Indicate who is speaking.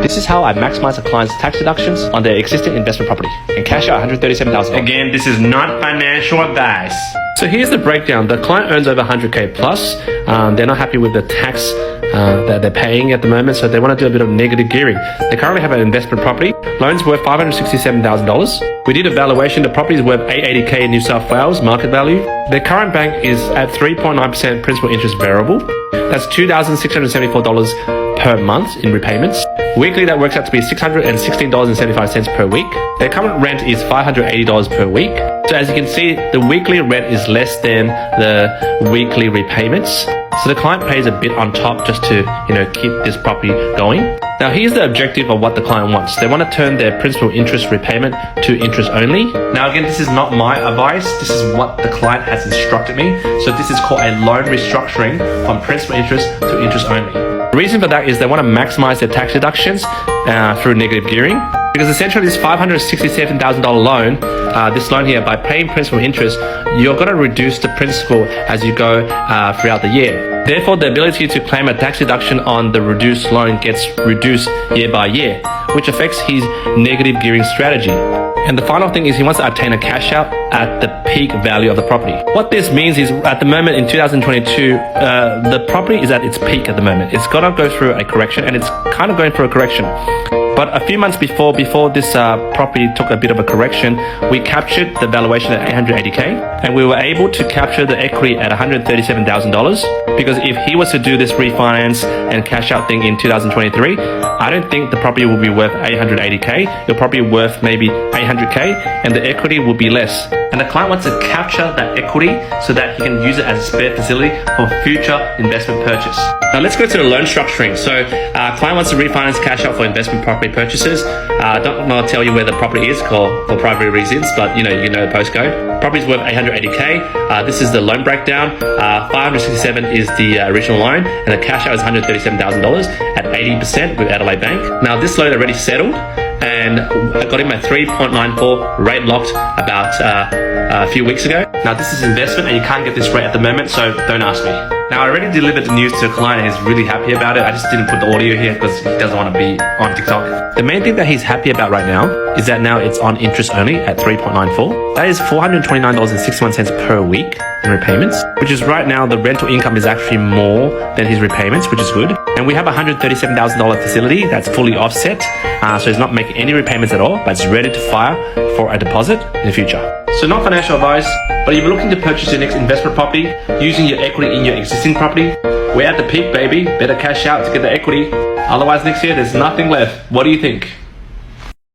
Speaker 1: This is how I maximize a client's tax deductions on their existing investment property and cash out $137,000.
Speaker 2: Again, this is not financial advice.
Speaker 1: So here's the breakdown. The client earns over 100K plus. They're not happy with the tax that they're paying at the moment, so they want to do a bit of negative gearing. They currently have an investment property. Loans worth $567,000. We did a valuation. The property is worth $880K in New South Wales market value. Their current bank is at 3.9% principal interest variable. That's $2,674 per month in repayments. Weekly, that works out to be $616.75 per week. Their current rent is $580 per week. So as you can see, the weekly rent is less than the weekly repayments. So the client pays a bit on top just to, keep this property going. Now here's the objective of what the client wants. They want to turn their principal interest repayment to interest only. Now again, this is not my advice. This is what the client has instructed me. So this is called a loan restructuring from principal interest to interest only. The reason for that is they want to maximize their tax deductions through negative gearing. Because essentially this $567,000 loan, this loan here, by paying principal interest, you're going to reduce the principal as you go throughout the year. Therefore, the ability to claim a tax deduction on the reduced loan gets reduced year by year, which affects his negative gearing strategy. And the final thing is he wants to obtain a cash out at the peak value of the property. What this means is at the moment in 2022, the property is at its peak at the moment. It's got to go through a correction, and it's kind of going through a correction. But a few months before this property took a bit of a correction, we captured the valuation at $880K, and we were able to capture the equity at $137,000. Because if he was to do this refinance and cash out thing in 2023, I don't think the property will be worth $880K. It'll probably be worth maybe $800K, and the equity will be less. And the client wants to capture that equity so that he can use it as a spare facility for future investment purchase. Now let's go to the loan structuring. So client wants to refinance cash out for investment property purchases. I don't want to tell you where the property is for private reasons, but you know the postcode. Property is worth $880K. This is the loan breakdown. $567 is the original loan, and the cash out is $137,000 at 80% with Adelaide Bank. Now this loan already settled, and I got him a 3.94 rate locked about a few weeks ago. Now this is investment, and you can't get this rate at the moment, so don't ask me. Now I already delivered the news to a client, and he's really happy about it. I just didn't put the audio here because he doesn't want to be on TikTok. The main thing that he's happy about right now is that now it's on interest only at 3.94. That is $429.61 per week in repayments, which is right now the rental income is actually more than his repayments, which is good. And we have a $137,000 facility that's fully offset, so he's not making any repayments at all, but it's ready to fire for a deposit in the future. So not financial advice, but if you're looking to purchase your next investment property using your equity in your existing property, we're at the peak, baby. Better cash out to get the equity. Otherwise next year there's nothing left. What do you think?